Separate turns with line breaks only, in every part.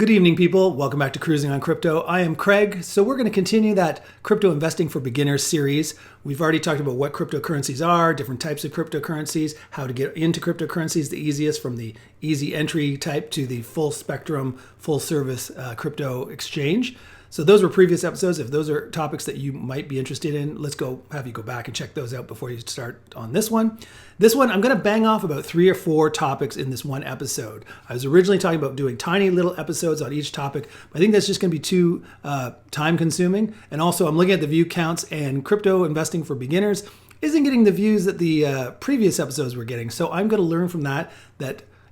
Good evening, people. Welcome back to Cruising on Crypto. I am Craig. So we're going to continue that Crypto Investing for Beginners series. We've already talked about what cryptocurrencies are, different types of cryptocurrencies, how to get into cryptocurrencies the easiest, from the easy entry type to the full spectrum, full service crypto exchange. So those were previous episodes. If those are topics that you might be interested in, let's have you go back and check those out before you start on this one. This one, I'm going to bang off about 3 or 4 topics in this one episode. I was originally talking about doing tiny little episodes on each topic, but I think that's just going to be too time consuming. And also, I'm looking at the view counts, and Crypto Investing for Beginners isn't getting the views that the previous episodes were getting. So I'm going to learn from that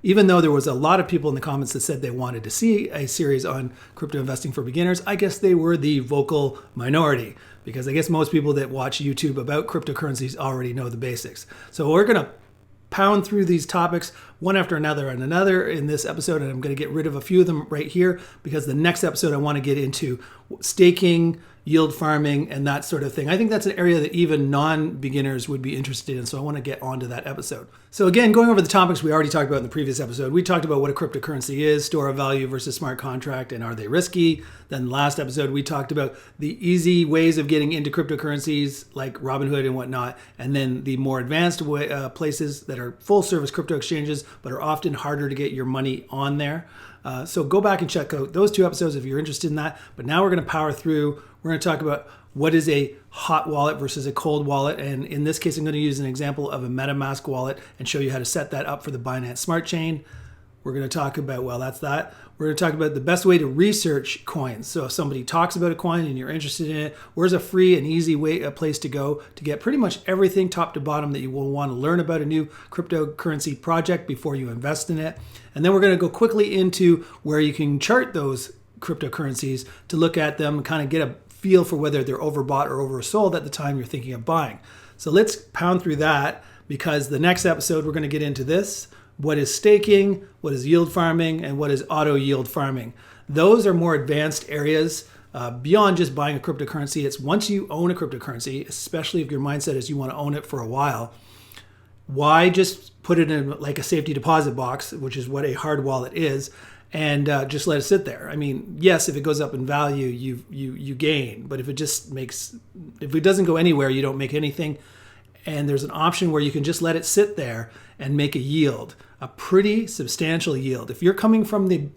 even though there was a lot of people in the comments that said they wanted to see a series on crypto investing for beginners, I guess they were the vocal minority, because I guess most people that watch YouTube about cryptocurrencies already know the basics. So we're going to pound through these topics one after another and another in this episode, and I'm going to get rid of a few of them right here, because the next episode I want to get into staking, yield farming, and that sort of thing. I think that's an area that even non-beginners would be interested in, so I want to get onto that episode. So again, going over the topics we already talked about in the previous episode, we talked about what a cryptocurrency is, store of value versus smart contract, and are they risky? Then last episode, we talked about the easy ways of getting into cryptocurrencies like Robinhood and whatnot, and then the more advanced places that are full service crypto exchanges, but are often harder to get your money on there. So go back and check out those 2 episodes if you're interested in that. But now we're going to power through. We're going to talk about what is a hot wallet versus a cold wallet. And in this case, I'm going to use an example of a Metamask wallet and show you how to set that up for the Binance Smart Chain. We're going to talk about, We're going to talk about the best way to research coins. So if somebody talks about a coin and you're interested in it, where's a free and easy place to go to get pretty much everything top to bottom that you will want to learn about a new cryptocurrency project before you invest in it. And then we're going to go quickly into where you can chart those cryptocurrencies to look at them and kind of get a feel for whether they're overbought or oversold at the time you're thinking of buying. So let's pound through that, because the next episode we're going to get into this. What is staking, what is yield farming, and what is auto yield farming. Those are more advanced areas beyond just buying a cryptocurrency. It's once you own a cryptocurrency, especially if your mindset is you want to own it for a while, why just put it in like a safety deposit box, which is what a hard wallet is, and just let it sit there? I mean, yes, if it goes up in value, you gain, but if it doesn't go anywhere, you don't make anything. And there's an option where you can just let it sit there and make a yield, a pretty substantial yield. If you're coming from the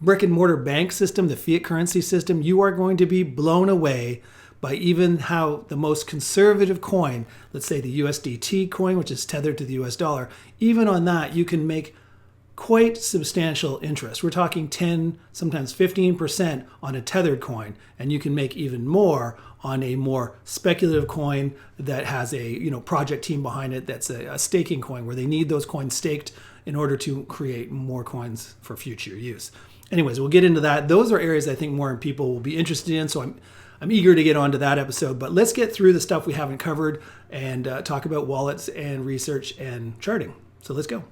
brick and mortar bank system, the fiat currency system, you are going to be blown away by even how the most conservative coin, let's say the USDT coin, which is tethered to the US dollar, even on that, you can make quite substantial interest. We're talking 10, sometimes 15% on a tethered coin, and you can make even more on a more speculative coin that has a project team behind it, that's a staking coin where they need those coins staked in order to create more coins for future use. Anyways, we'll get into that. Those are areas I think more people will be interested in, so I'm eager to get onto that episode. But let's get through the stuff we haven't covered and talk about wallets and research and charting. So let's go.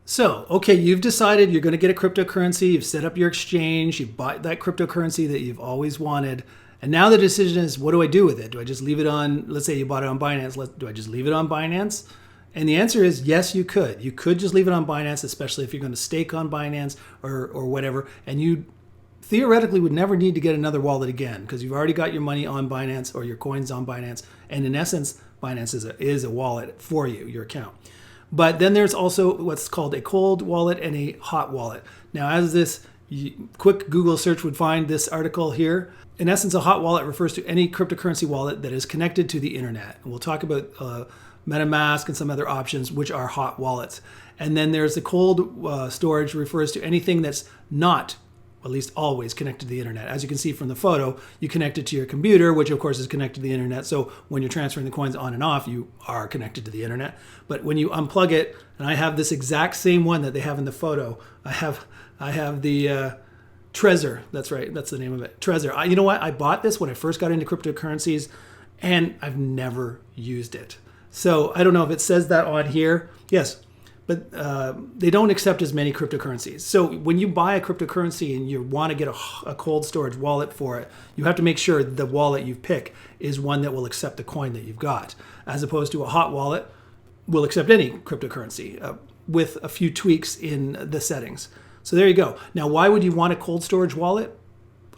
So, okay, you've decided you're going to get a cryptocurrency, you've set up your exchange, you bought that cryptocurrency that you've always wanted, and now the decision is, what do I do with it? Do I just leave it on, let's say you bought it on Binance, do I just leave it on Binance? And the answer is yes, you could. You could just leave it on Binance, especially if you're going to stake on Binance or whatever, and you theoretically would never need to get another wallet again, because you've already got your money on Binance or your coins on Binance, and in essence, Binance is a wallet for you, your account. But then there's also what's called a cold wallet and a hot wallet. Now, as this quick Google search would find this article here, in essence, a hot wallet refers to any cryptocurrency wallet that is connected to the internet. And we'll talk about MetaMask and some other options, which are hot wallets. And then there's the cold storage, refers to anything that's not, at least always, connected to the internet. As you can see from the photo, you connect it to your computer, which of course is connected to the internet. So when you're transferring the coins on and off, you are connected to the internet. But when you unplug it, and I have this exact same one that they have in the photo, I have the Trezor. That's right. That's the name of it. Trezor. You know what? I bought this when I first got into cryptocurrencies, and I've never used it. So I don't know if it says that on here. Yes. But they don't accept as many cryptocurrencies. So when you buy a cryptocurrency and you want to get a cold storage wallet for it, you have to make sure the wallet you pick is one that will accept the coin that you've got, as opposed to a hot wallet will accept any cryptocurrency with a few tweaks in the settings. So there you go. Now, why would you want a cold storage wallet?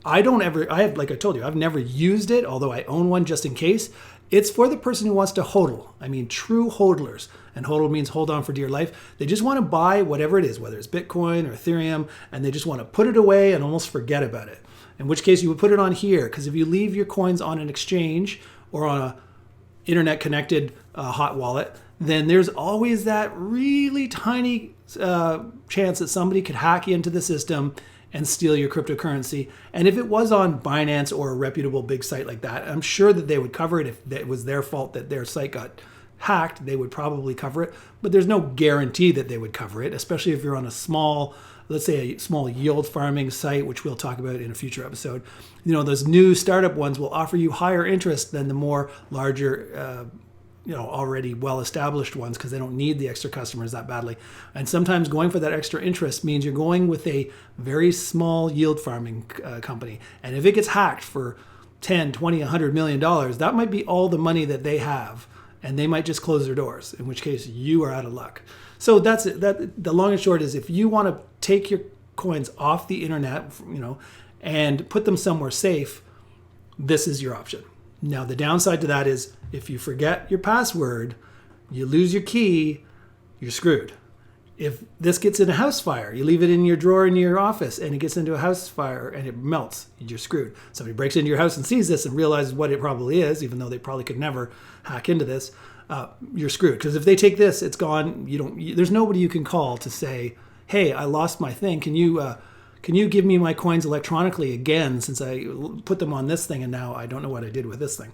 Like I told you, I've never used it, although I own one just in case. It's for the person who wants to hodl. I mean, true hodlers. And hodl means hold on for dear life. They just want to buy whatever it is, whether it's Bitcoin or Ethereum, and they just want to put it away and almost forget about it. In which case you would put it on here, because if you leave your coins on an exchange or on a internet connected hot wallet, then there's always that really tiny chance that somebody could hack into the system and steal your cryptocurrency. And if it was on Binance or a reputable big site like that, I'm sure that they would cover it. If it was their fault that their site got hacked, they would probably cover it. But there's no guarantee that they would cover it, especially if you're on a small, let's say a small yield farming site, which we'll talk about in a future episode. You know, those new startup ones will offer you higher interest than the more larger already well-established ones, because they don't need the extra customers that badly. And sometimes going for that extra interest means you're going with a very small yield farming company. And if it gets hacked for 10, 20, $100 million, that might be all the money that they have. And they might just close their doors, in which case you are out of luck. So that's it. The long and short is, if you want to take your coins off the internet, and put them somewhere safe, this is your option. Now, the downside to that is, if you forget your password, you lose your key, you're screwed. If this gets in a house fire, you leave it in your drawer in your office and it gets into a house fire and it melts, you're screwed. Somebody breaks into your house and sees this and realizes what it probably is, even though they probably could never hack into this, you're screwed. Because if they take this, it's gone. There's nobody you can call to say, hey, I lost my thing. Can you give me my coins electronically again, since I put them on this thing and now I don't know what I did with this thing?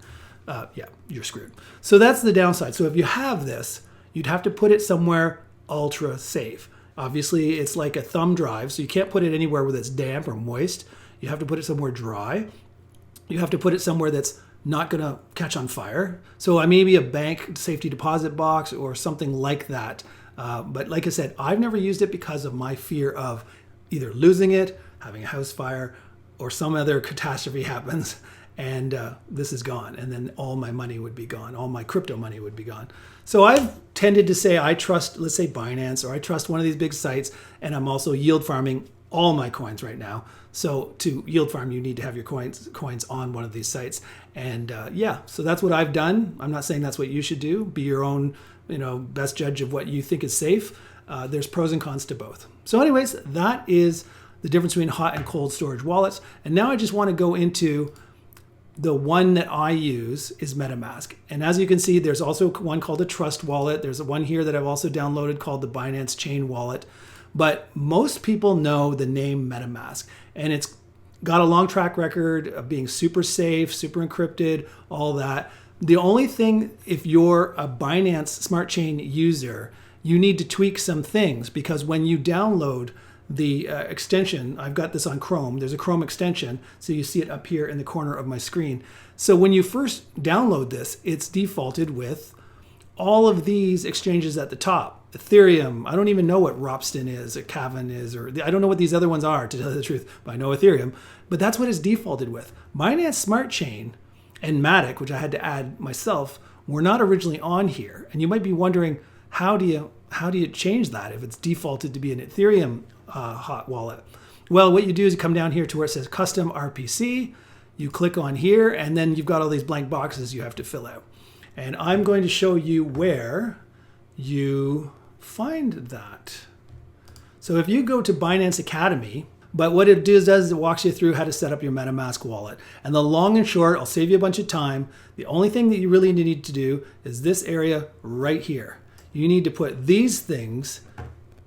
You're screwed. So that's the downside. So if you have this, you'd have to put it somewhere ultra safe. Obviously, it's like a thumb drive, so you can't put it anywhere where it's damp or moist. You have to put it somewhere dry. You have to put it somewhere that's not going to catch on fire. So maybe a bank safety deposit box or something like that. But like I said, I've never used it because of my fear of either losing it, having a house fire, or some other catastrophe happens and this is gone. And then all my money would be gone. All my crypto money would be gone. So I've tended to say I trust, let's say Binance, or I trust one of these big sites, and I'm also yield farming all my coins right now. So to yield farm, you need to have your coins on one of these sites. And so that's what I've done. I'm not saying that's what you should do. Be your own, best judge of what you think is safe. There's pros and cons to both. So anyways, that is the difference between hot and cold storage wallets. And now I just want to go into the one that I use is Metamask. And as you can see, there's also one called a Trust Wallet. There's one here that I've also downloaded called the Binance Chain Wallet. But most people know the name Metamask. And it's got a long track record of being super safe, super encrypted, all that. The only thing, if you're a Binance Smart Chain user, you need to tweak some things, because when you download the extension, I've got this on Chrome, there's a Chrome extension, so you see it up here in the corner of my screen. So when you first download this, it's defaulted with all of these exchanges at the top. Ethereum, I don't even know what Ropsten is, or Kavin is, or I don't know what these other ones are, to tell you the truth, but I know Ethereum. But that's what it's defaulted with. Binance Smart Chain and Matic, which I had to add myself, were not originally on here. And you might be wondering, how do you change that if it's defaulted to be an Ethereum hot wallet? Well, what you do is you come down here to where it says Custom RPC. You click on here, and then you've got all these blank boxes you have to fill out. And I'm going to show you where you find that. So if you go to Binance Academy, but what it does is it walks you through how to set up your MetaMask wallet. And the long and short, I'll save you a bunch of time. The only thing that you really need to do is this area right here. You need to put these things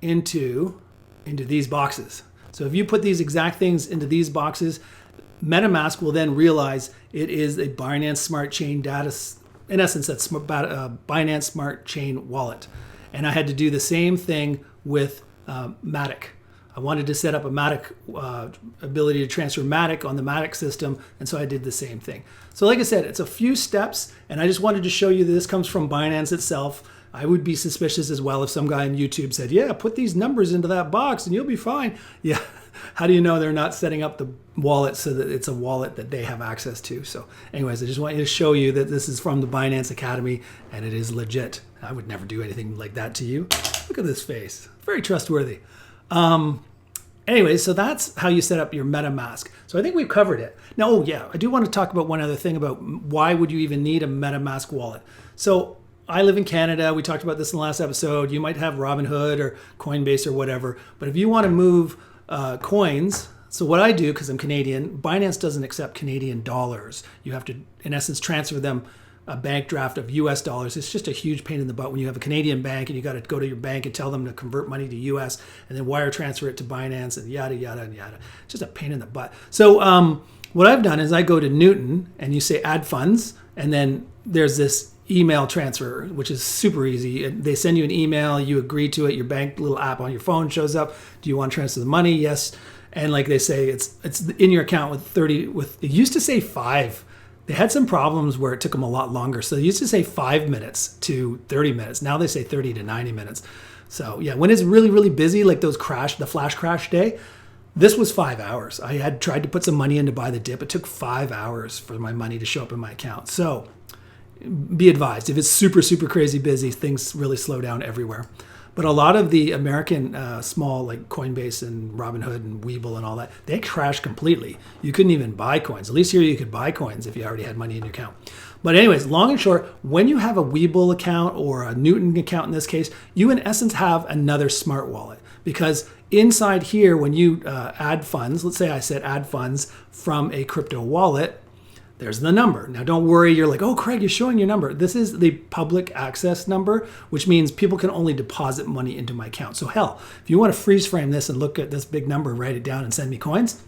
into these boxes. So if you put these exact things into these boxes, MetaMask will then realize it is a Binance Smart Chain data. In essence, that's Binance Smart Chain wallet. And I had to do the same thing with Matic. I wanted to set up a Matic ability to transfer Matic on the Matic system, and so I did the same thing. So like I said, it's a few steps, and I just wanted to show you that this comes from Binance itself. I would be suspicious as well if some guy on YouTube said, yeah, put these numbers into that box and you'll be fine. Yeah, how do you know they're not setting up the wallet so that it's a wallet that they have access to? So anyways, I just want you to show you that this is from the Binance Academy and it is legit. I would never do anything like that to you. Look at this face. Very trustworthy. Anyway, so that's how you set up your MetaMask. So I think we've covered it. Now, oh yeah, I do want to talk about one other thing about why would you even need a MetaMask wallet. So I live in Canada. We talked about this in the last episode. You might have Robinhood or Coinbase or whatever. But if you want to move coins, so what I do, because I'm Canadian, Binance doesn't accept Canadian dollars. You have to, in essence, transfer them a bank draft of US dollars. It's just a huge pain in the butt when you have a Canadian bank and you got to go to your bank and tell them to convert money to US and then wire transfer it to Binance and yada, yada, and yada. Just a pain in the butt. So what I've done is I go to Newton and you say add funds, and then there's this email transfer, which is super easy. They send you an email, you agree to it, your bank little app on your phone shows up. Do you want to transfer the money? Yes. And like they say, it's in your account with it used to say 5. They had some problems where it took them a lot longer. So they used to say 5 minutes to 30 minutes. Now they say 30 to 90 minutes. So yeah, when it's really, really busy, like the flash crash day, this was 5 hours. I had tried to put some money in to buy the dip. It took 5 hours for my money to show up in my account. So be advised, if it's super, super crazy busy, things really slow down everywhere. But a lot of the American small, like Coinbase and Robinhood and Webull and all that, they crashed completely. You couldn't even buy coins. At least here you could buy coins if you already had money in your account. But anyways, long and short, when you have a Webull account or a Newton account in this case, you in essence have another smart wallet. Because inside here, when you add funds, let's say I said add funds from a crypto wallet, there's the number. Now, don't worry. You're like, oh, Craig, you're showing your number. This is the public access number, which means people can only deposit money into my account. So hell, if you want to freeze frame this and look at this big number, write it down and send me coins,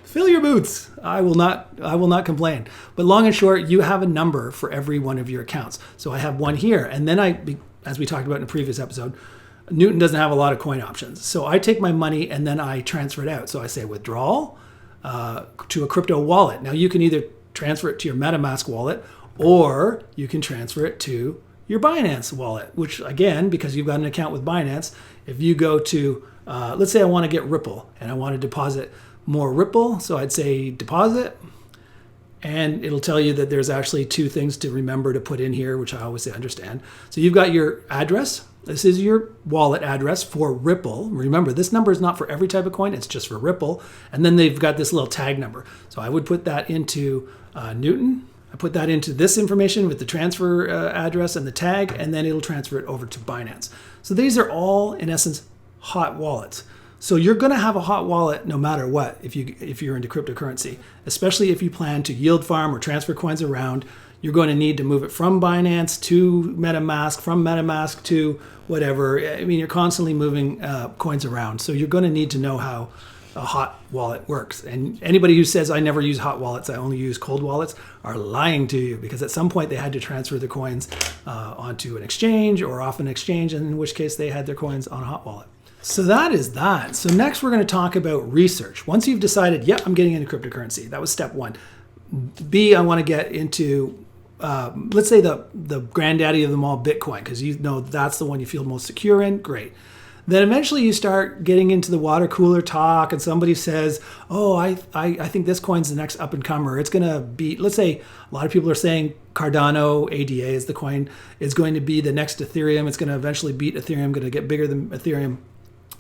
fill your boots. I will not complain. But long and short, you have a number for every one of your accounts. So I have one here. And then as we talked about in a previous episode, Newton doesn't have a lot of coin options. So I take my money and then I transfer it out. So I say withdrawal to a crypto wallet. Now you can either transfer it to your MetaMask wallet, or you can transfer it to your Binance wallet, which again, because you've got an account with Binance, if you go to, let's say I want to get Ripple and I want to deposit more Ripple. So I'd say deposit, and it'll tell you that there's actually 2 things to remember to put in here, which I always say understand. So you've got your address. This is your wallet address for Ripple. Remember, this number is not for every type of coin. It's just for Ripple. And then they've got this little tag number. So I would put that into Newton. I put that into this information with the transfer address and the tag, and then it'll transfer it over to Binance. So these are all, in essence, hot wallets. So you're going to have a hot wallet no matter what if you're into cryptocurrency, especially if you plan to yield farm or transfer coins around. You're going to need to move it from Binance to MetaMask, from MetaMask to whatever. I mean, you're constantly moving coins around. So you're going to need to know how a hot wallet works. And anybody who says, I never use hot wallets, I only use cold wallets, are lying to you, because at some point they had to transfer the coins onto an exchange or off an exchange, in which case they had their coins on a hot wallet. So that is that. So next we're going to talk about research. Once you've decided, yeah, I'm getting into cryptocurrency, that was step 1. B, I want to get into let's say the granddaddy of them all, Bitcoin, because you know that's the one you feel most secure in. Great. Then eventually you start getting into the water cooler talk, and somebody says, oh, I think this coin's the next up and comer. It's going to beat, let's say a lot of people are saying Cardano, ADA is the coin, is going to be the next Ethereum. It's going to eventually beat Ethereum, going to get bigger than Ethereum.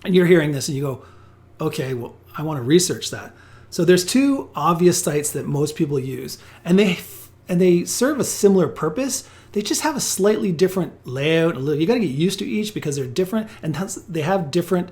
And you're hearing this and you go, okay, well, I want to research that. So there's 2 obvious sites that most people use, and they serve a similar purpose. They just have a slightly different layout. You got to get used to each because they're different, and they have different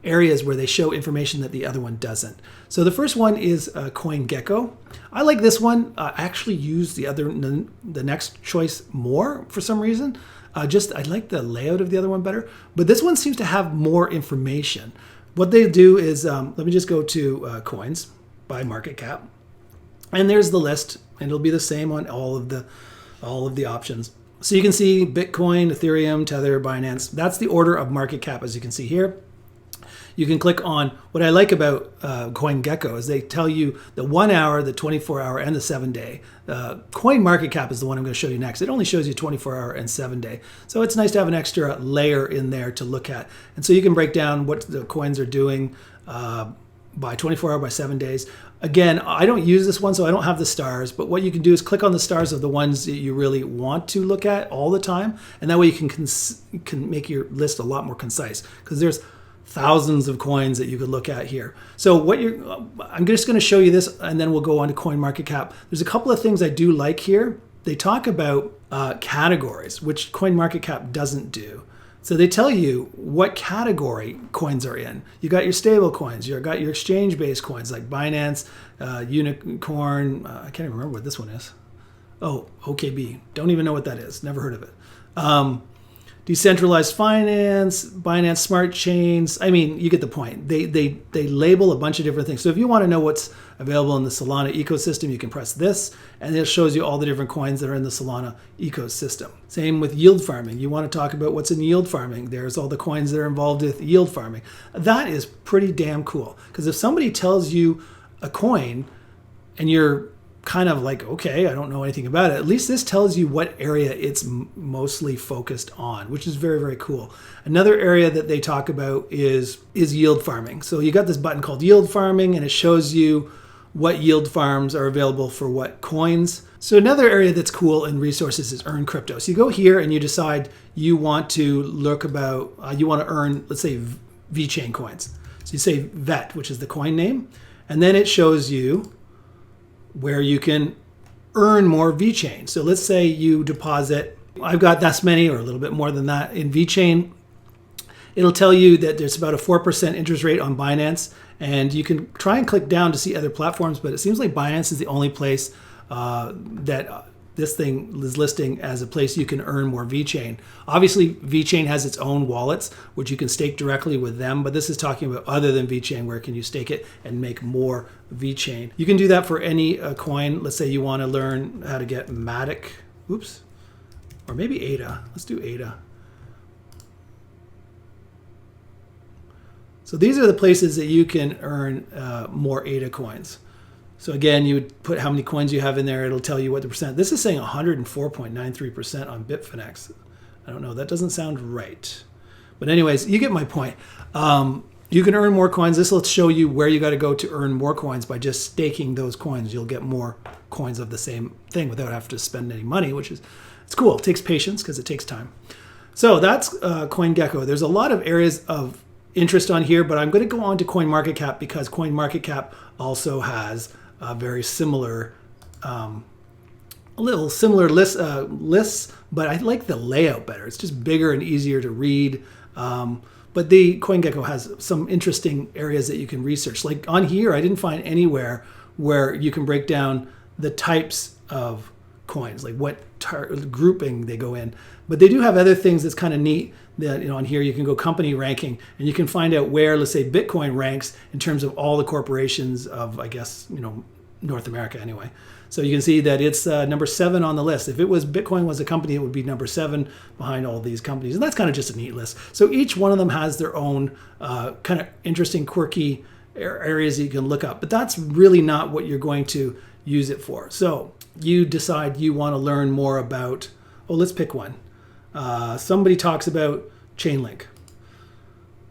areas where they show information that the other one doesn't. So the first one is CoinGecko. I like this one. I actually use the next choice more for some reason. I like the layout of the other one better, but this one seems to have more information. What they do is, let me just go to coins by market cap, and there's the list, and it'll be the same on all of the options. So you can see Bitcoin, Ethereum, Tether, Binance. That's the order of market cap, as you can see here. You can click on, what I like about CoinGecko is they tell you the 1 hour, the 24 hour, and the 7 day. Coin market cap is the one I'm going to show you next. It only shows you 24 hour and 7 day. So it's nice to have an extra layer in there to look at. And so you can break down what the coins are doing by 24 hour, by 7 days. Again, I don't use this one, so I don't have the stars, but what you can do is click on the stars of the ones that you really want to look at all the time. And that way you can make your list a lot more concise, because there's thousands of coins that you could look at here. So I'm just going to show you this, and then we'll go on to CoinMarketCap. There's a couple of things I do like here. They talk about categories, which CoinMarketCap doesn't do. So they tell you what category coins are in. You got your stable coins, you got your exchange-based coins like Binance, Unicorn. I can't even remember what this one is. Oh, OKB. Don't even know what that is. Never heard of it. Decentralized finance, Binance Smart Chains. I mean, you get the point. They label a bunch of different things. So if you want to know what's available in the Solana ecosystem, you can press this, and it shows you all the different coins that are in the Solana ecosystem. Same with yield farming. You want to talk about what's in yield farming. There's all the coins that are involved with yield farming. That is pretty damn cool, because if somebody tells you a coin and you're kind of like, okay, I don't know anything about it, at least this tells you what area it's mostly focused on, which is very, very cool. Another area that they talk about is yield farming. So you got this button called yield farming, and it shows you what yield farms are available for what coins. So another area that's cool in resources is earn crypto. So you go here and you decide you want to look about, you want to earn, let's say, VeChain coins. So you say VET, which is the coin name, and then it shows you where you can earn more VeChain. So let's say you deposit, I've got this many or a little bit more than that in VeChain. It'll tell you that there's about a 4% interest rate on Binance, and you can try and click down to see other platforms, but it seems like Binance is the only place that this thing is listing as a place you can earn more VeChain. Obviously, VeChain has its own wallets, which you can stake directly with them, but this is talking about other than VeChain, where can you stake it and make more VeChain. You can do that for any coin. Let's say you want to learn how to get Matic, or maybe ADA. Let's do ADA. So these are the places that you can earn more ADA coins. So again, you would put how many coins you have in there. It'll tell you what the percent. This is saying 104.93% on Bitfinex. I don't know. That doesn't sound right. But anyways, you get my point. You can earn more coins. This will show you where you got to go to earn more coins by just staking those coins. You'll get more coins of the same thing without having to spend any money, which is it's cool. It takes patience because it takes time. So that's CoinGecko. There's a lot of areas of interest on here, but I'm going to go on to CoinMarketCap because CoinMarketCap also has a very similar, a little similar lists, but I like the layout better. It's just bigger and easier to read. But the CoinGecko has some interesting areas that you can research. Like on here, I didn't find anywhere where you can break down the types of coins, like what grouping they go in. But they do have other things that's kind of neat. That on here you can go company ranking, and you can find out where, let's say, Bitcoin ranks in terms of all the corporations of, I guess, North America anyway. So you can see that it's number 7 on the list. If it was Bitcoin was a company, it would be number 7 behind all these companies, and that's kind of just a neat list. So each one of them has their own kind of interesting, quirky areas that you can look up, but that's really not what you're going to use it for. So you decide you want to learn more about. Let's pick one. Somebody talks about Chainlink.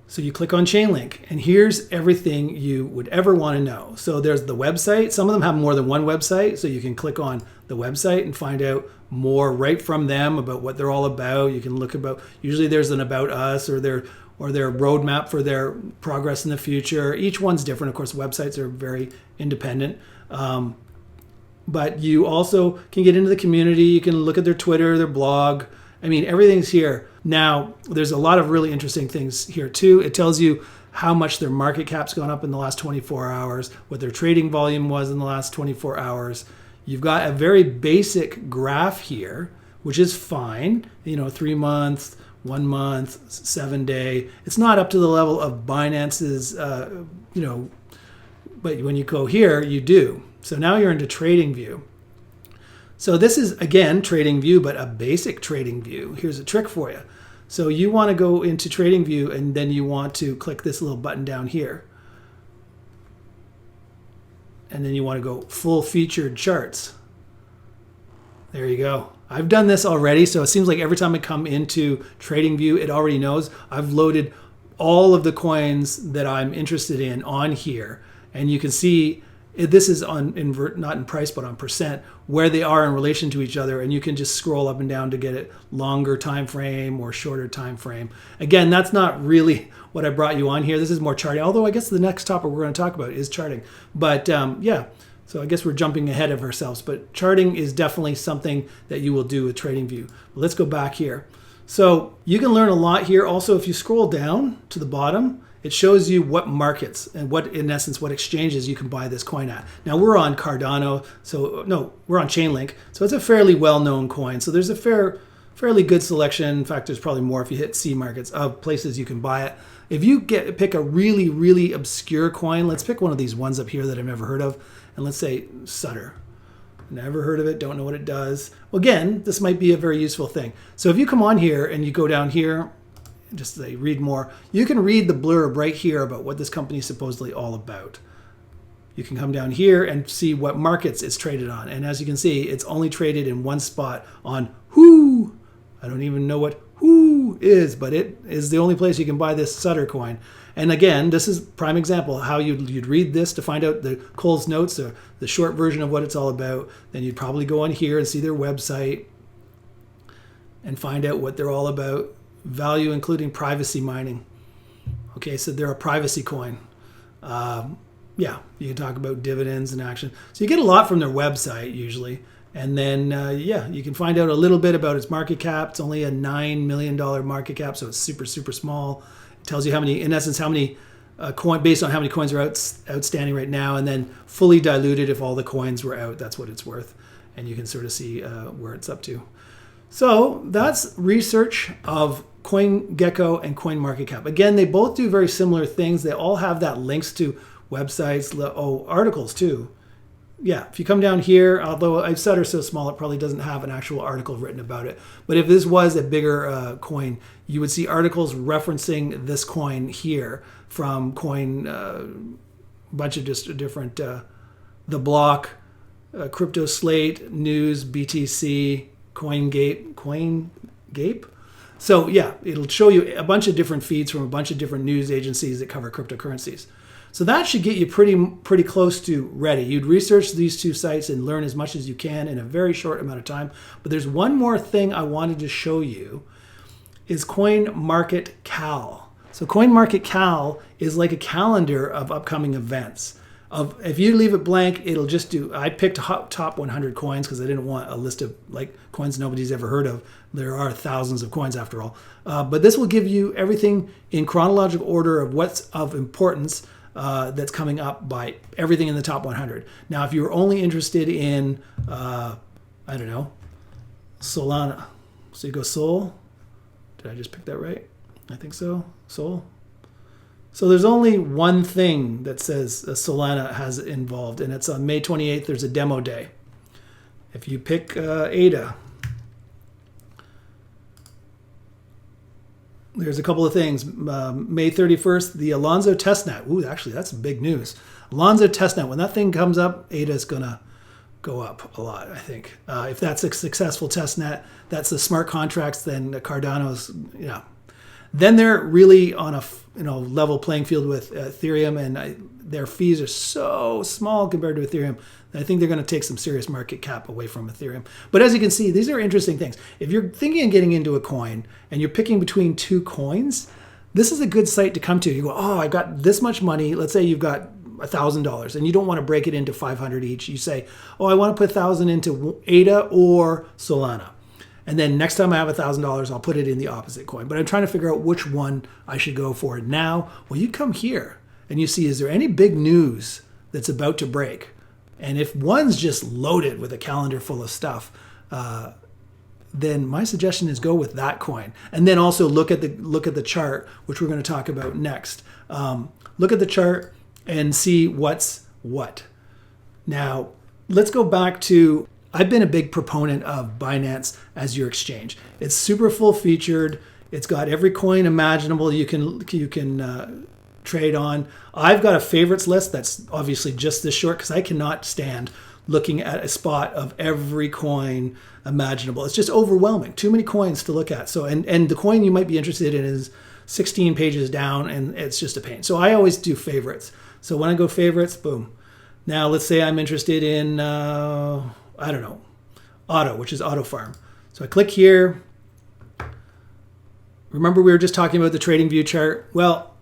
So you click on Chainlink, and here's everything you would ever want to know. So there's the website. Some of them have more than one website, so you can click on the website and find out more right from them about what they're all about. You can look about, usually there's an about us or their roadmap for their progress in the future. Each one's different. Of course, websites are very independent. But you also can get into the community. You can look at their Twitter, their blog. I mean, everything's here. Now, there's a lot of really interesting things here too. It tells you how much their market cap's gone up in the last 24 hours, what their trading volume was in the last 24 hours. You've got a very basic graph here, which is fine. 3 months, 1 month, 7 day. It's not up to the level of Binance's, but when you go here, you do. So now you're into Trading View. So this is, again, Trading View, but a basic Trading View. Here's a trick for you. So you want to go into Trading View, and then you want to click this little button down here. And then you want to go Full Featured Charts. There you go. I've done this already, so it seems like every time I come into Trading View, it already knows. I've loaded all of the coins that I'm interested in on here. And you can see This is not in price, but on percent, where they are in relation to each other. And you can just scroll up and down to get it longer time frame or shorter time frame. Again, that's not really what I brought you on here. This is more charting, although I guess the next topic we're going to talk about is charting. But yeah, so I guess we're jumping ahead of ourselves. But charting is definitely something that you will do with TradingView. Let's go back here. So you can learn a lot here. Also, if you scroll down to the bottom, it shows you what markets and in essence, what exchanges you can buy this coin at. Now we're on Cardano, we're on Chainlink. So it's a fairly well-known coin. So there's a fairly good selection. In fact, there's probably more if you hit C markets of places you can buy it. If you pick a really, really obscure coin, let's pick one of these ones up here that I've never heard of. And let's say Sutter. Never heard of it, don't know what it does. Well, again, this might be a very useful thing. So if you come on here and you go down here, just say read more, you can read the blurb right here about what this company is supposedly all about. You can come down here and see what markets it's traded on. And as you can see, it's only traded in one spot on Who. I don't even know what Who is, but it is the only place you can buy this Sutter coin. And again, this is prime example how you'd read this to find out the Cole's notes, or the short version of what it's all about. Then you'd probably go on here and see their website and find out what they're all about. Value including privacy mining. Okay, so they're a privacy coin. Yeah, you can talk about dividends and action. So you get a lot from their website usually. And then, yeah, you can find out a little bit about its market cap. It's only a $9 million market cap, so it's super, super small. It tells you how many, in essence, how many based on how many coins are outstanding right now, and then fully diluted if all the coins were out, that's what it's worth. And you can sort of see where it's up to. So that's research of CoinGecko and CoinMarketCap. Again, they both do very similar things. They all have that links to websites, articles too. Yeah, if you come down here, although I've said are so small, it probably doesn't have an actual article written about it. But if this was a bigger coin, you would see articles referencing this coin here from bunch of just different, The Block, Crypto Slate, News, BTC, CoinGape. So yeah, it'll show you a bunch of different feeds from a bunch of different news agencies that cover cryptocurrencies. So that should get you pretty close to ready. You'd research these two sites and learn as much as you can in a very short amount of time. But there's one more thing I wanted to show you is CoinMarketCal. So CoinMarketCal is like a calendar of upcoming events. If you leave it blank, it'll just do, I picked top 100 coins because I didn't want a list of like coins nobody's ever heard of. There are thousands of coins after all. But this will give you everything in chronological order of what's of importance that's coming up by everything in the top 100. Now, if you're only interested in, I don't know, Solana. So you go Sol. Did I just pick that right? I think so. Sol. So there's only one thing that says Solana has involved, and it's on May 28th. There's a demo day. If you pick ADA, there's a couple of things. May 31st, the Alonzo testnet. Ooh, actually, that's big news. Alonzo testnet. When that thing comes up, ADA is going to go up a lot, I think. If that's a successful testnet, that's the smart contracts, then Cardano's, Then they're really on a level playing field with Ethereum, and their fees are so small compared to Ethereum that I think they're going to take some serious market cap away from Ethereum. But as you can see, these are interesting things. If you're thinking of getting into a coin and you're picking between two coins, this is a good site to come to. You go, oh, I got this much money. Let's say you've got $1,000 and you don't want to break it into 500 each. You say, oh, I want to put 1,000 into ADA or Solana. And then next time I have $1,000, I'll put it in the opposite coin. But I'm trying to figure out which one I should go for now. Well, you come here and you see, is there any big news that's about to break? And if one's just loaded with a calendar full of stuff, then my suggestion is go with that coin. And then also look at the chart, which we're going to talk about next. Look at the chart and see what's what. Now, let's go back to, I've been a big proponent of Binance as your exchange. It's super full featured. It's got every coin imaginable you can trade on. I've got a favorites list that's obviously just this short because I cannot stand looking at a spot of every coin imaginable. It's just overwhelming. Too many coins to look at. So and the coin you might be interested in is 16 pages down, and it's just a pain. So I always do favorites. So when I go favorites, boom. Now, let's say I'm interested in, I don't know, auto, which is auto farm. So I click here. Remember we were just talking about the trading view chart? Well,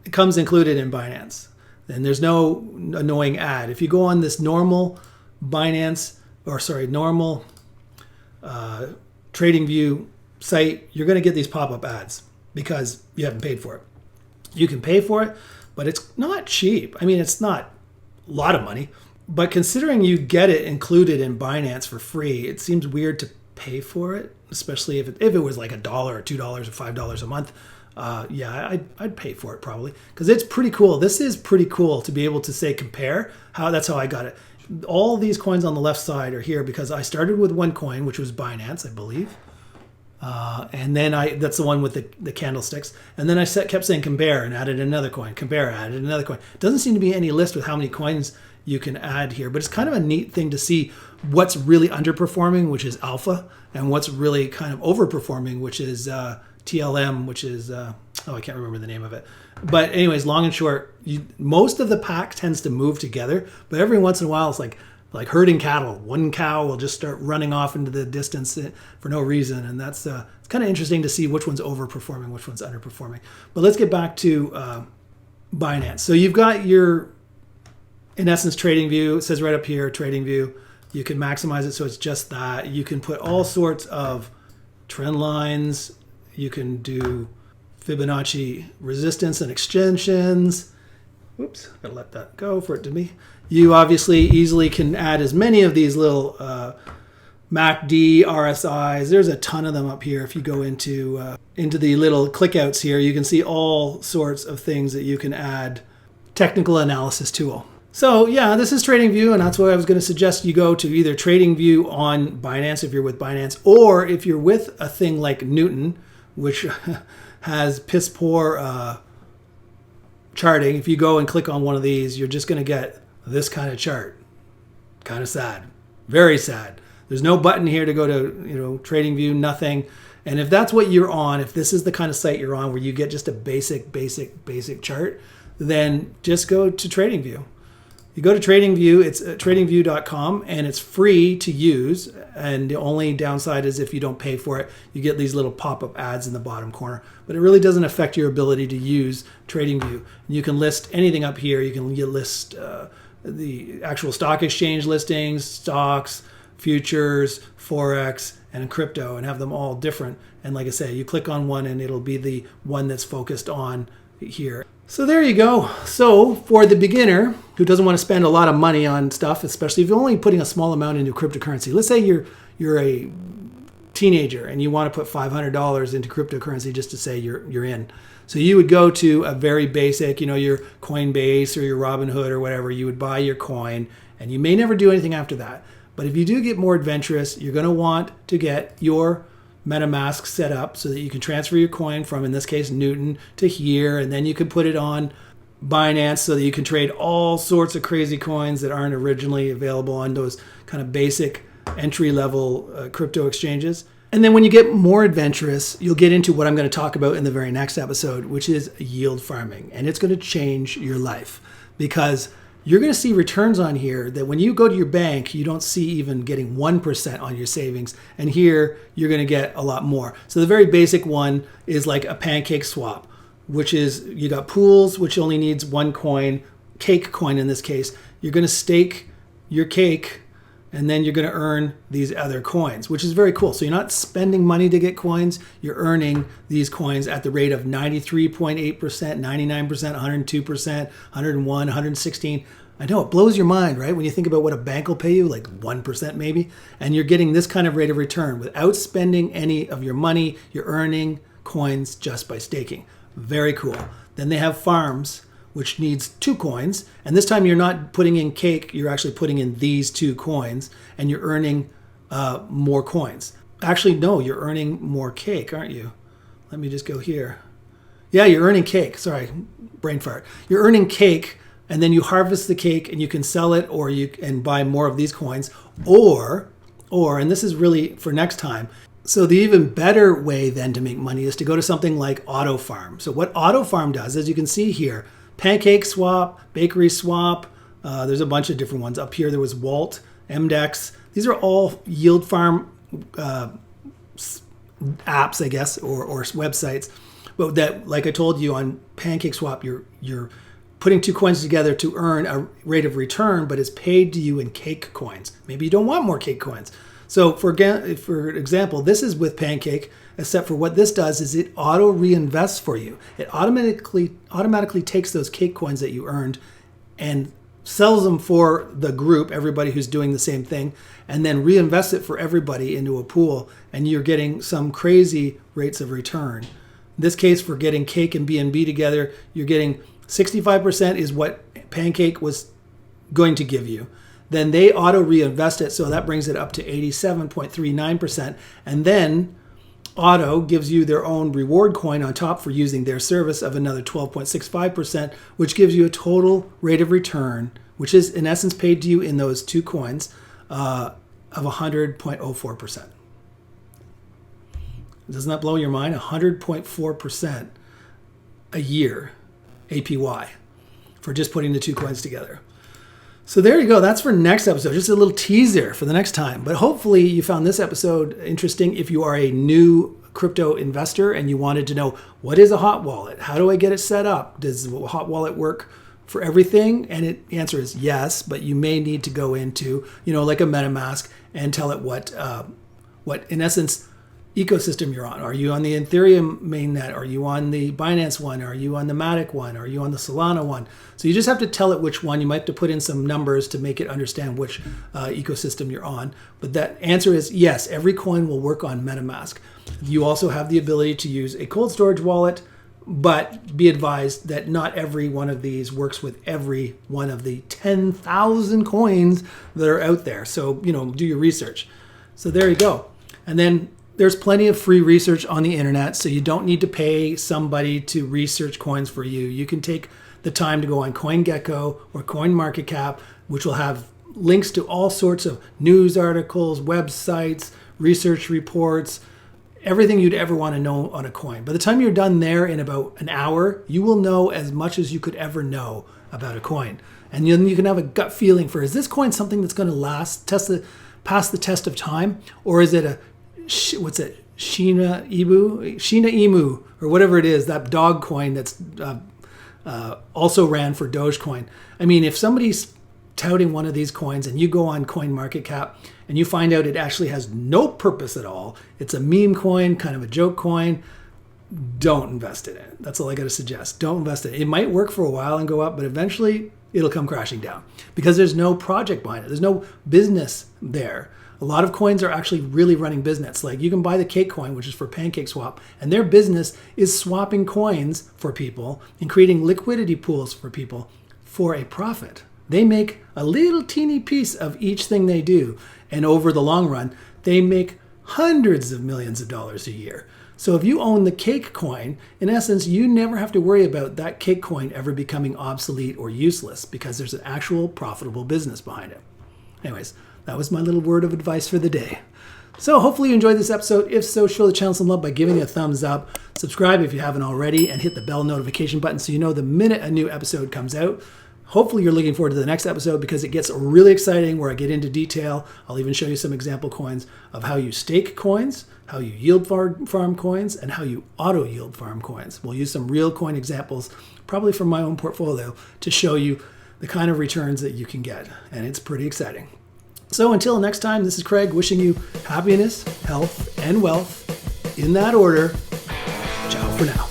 it comes included in Binance. And there's no annoying ad. If you go on this normal normal trading view site, you're going to get these pop-up ads because you haven't paid for it. You can pay for it, but it's not cheap. I mean, it's not a lot of money, but considering you get it included in Binance for free, it seems weird to pay for it, especially if it was like $1 or $2 or $5 a month. Yeah, I'd pay for it probably because it's pretty cool. This is pretty cool to be able to say compare. That's how I got it. All these coins on the left side are here because I started with one coin, which was Binance, I believe. And then that's the one with the candlesticks. And then I kept saying compare and added another coin, compare, added another coin. It doesn't seem to be any list with how many coins you can add here, but it's kind of a neat thing to see what's really underperforming, which is alpha, and what's really kind of overperforming, which is TLM, which is, I can't remember the name of it. But anyways, long and short, most of the pack tends to move together, but every once in a while it's like herding cattle. One cow will just start running off into the distance for no reason. And that's it's kind of interesting to see which one's overperforming, which one's underperforming. But let's get back to Binance. So you've got your, in essence, trading view. It says right up here, trading view. You can maximize it so it's just that. You can put all sorts of trend lines. You can do Fibonacci resistance and extensions. Whoops, gotta let that go for it to be. You obviously easily can add as many of these little MACD, RSIs. There's a ton of them up here. If you go into the little clickouts here, you can see all sorts of things that you can add. Technical analysis tool. So yeah, this is TradingView, and that's what I was going to suggest you go to either TradingView on Binance if you're with Binance, or if you're with a thing like Newton, which has piss poor charting. If you go and click on one of these, you're just going to get this kind of chart. Kind of sad. Very sad. There's no button here to go to, TradingView, nothing. And if that's what you're on, if this is the kind of site you're on where you get just a basic chart, then just go to TradingView. You go to TradingView, it's tradingview.com, and it's free to use. And the only downside is if you don't pay for it, you get these little pop-up ads in the bottom corner. But it really doesn't affect your ability to use TradingView. You can list anything up here. You can list the actual stock exchange listings, stocks, futures, Forex, and crypto, and have them all different. And like I say, you click on one and it'll be the one that's focused on here. So there you go. So for the beginner who doesn't want to spend a lot of money on stuff, especially if you're only putting a small amount into cryptocurrency, let's say you're a teenager and you want to put $500 into cryptocurrency just to say you're in. So you would go to a very basic, your Coinbase or your Robinhood or whatever. You would buy your coin, and you may never do anything after that. But if you do get more adventurous, you're going to want to get your Metamask set up so that you can transfer your coin from, in this case, Newton to here, and then you can put it on Binance so that you can trade all sorts of crazy coins that aren't originally available on those kind of basic entry-level crypto exchanges. And then when you get more adventurous, you'll get into what I'm going to talk about in the very next episode, which is yield farming. And it's going to change your life because you're going to see returns on here that when you go to your bank, you don't see even getting 1% on your savings. And here, you're going to get a lot more. So the very basic one is like a pancake swap, which is you got pools, which only needs one coin, cake coin in this case. You're going to stake your cake, and then you're going to earn these other coins, which is very cool. So you're not spending money to get coins. You're earning these coins at the rate of 93.8%, 99%, 102%, 101, 116. I know it blows your mind, right? When you think about what a bank will pay you, like 1% maybe, and you're getting this kind of rate of return without spending any of your money. You're earning coins just by staking. Very cool. Then they have farms, which needs 2 coins. And this time you're not putting in cake, you're actually putting in these 2 coins, and you're earning more coins. Actually, no, you're earning more cake, aren't you? Let me just go here. Yeah, you're earning cake. Sorry, brain fart. You're earning cake, and then you harvest the cake and you can sell it, or you can buy more of these coins, or, and this is really for next time. So the even better way then to make money is to go to something like AutoFarm. So what AutoFarm does, as you can see here, pancake swap, bakery swap, There's a bunch of different ones. Up here there was Walt, MDEX. These are all yield farm apps, I guess, or websites. But that, like I told you on PancakeSwap, you're putting two coins together to earn a rate of return, but it's paid to you in cake coins. Maybe you don't want more cake coins. So for example, this is with Pancake, except for what this does is it auto reinvests for you. It automatically takes those cake coins that you earned and sells them for the group, everybody who's doing the same thing, and then reinvests it for everybody into a pool, and you're getting some crazy rates of return. In this case, for getting Cake and BNB together, you're getting 65% is what Pancake was going to give you. Then they auto reinvest it, so that brings it up to 87.39%. And then Auto gives you their own reward coin on top for using their service of another 12.65%, which gives you a total rate of return, which is in essence paid to you in those two coins, of 100.04%. Doesn't that blow your mind? 100.4% a year APY for just putting the two coins together. So there you go. That's for next episode. Just a little teaser for the next time. But hopefully you found this episode interesting if you are a new crypto investor and you wanted to know, what is a hot wallet? How do I get it set up? Does a hot wallet work for everything? And the answer is yes, but you may need to go into, like a MetaMask and tell it what in essence, ecosystem you're on. Are you on the Ethereum mainnet? Are you on the Binance one? Are you on the Matic one? Are you on the Solana one? So you just have to tell it which one. You might have to put in some numbers to make it understand which ecosystem you're on. But that answer is yes, every coin will work on MetaMask. You also have the ability to use a cold storage wallet, but be advised that not every one of these works with every one of the 10,000 coins that are out there. So, do your research. So there you go. And then there's plenty of free research on the internet, so you don't need to pay somebody to research coins for you. You can take the time to go on CoinGecko or CoinMarketCap, which will have links to all sorts of news articles, websites, research reports, everything you'd ever want to know on a coin. By the time you're done there in about an hour, you will know as much as you could ever know about a coin. And then you can have a gut feeling for, is this coin something that's going to pass the test of time, or is it what's it? Shiba Inu, or whatever it is, that dog coin that's also ran for Dogecoin. I mean, if somebody's touting one of these coins and you go on CoinMarketCap and you find out it actually has no purpose at all, it's a meme coin, kind of a joke coin, don't invest in it. That's all I got to suggest. Don't invest in it. It might work for a while and go up, but eventually it'll come crashing down because there's no project behind it. There's no business there. A lot of coins are actually really running business. Like you can buy the Cake coin, which is for PancakeSwap, and their business is swapping coins for people and creating liquidity pools for people for a profit. They make a little teeny piece of each thing they do. And over the long run, they make hundreds of millions of dollars a year. So if you own the Cake coin, in essence, you never have to worry about that Cake coin ever becoming obsolete or useless because there's an actual profitable business behind it. Anyways, that was my little word of advice for the day. So hopefully you enjoyed this episode. If so, show the channel some love by giving it a thumbs up. Subscribe if you haven't already, and hit the bell notification button so you know the minute a new episode comes out. Hopefully you're looking forward to the next episode because it gets really exciting where I get into detail. I'll even show you some example coins of how you stake coins, how you yield farm coins, and how you auto yield farm coins. We'll use some real coin examples, probably from my own portfolio, to show you the kind of returns that you can get. And it's pretty exciting. So until next time, this is Craig wishing you happiness, health, and wealth in that order. Ciao for now.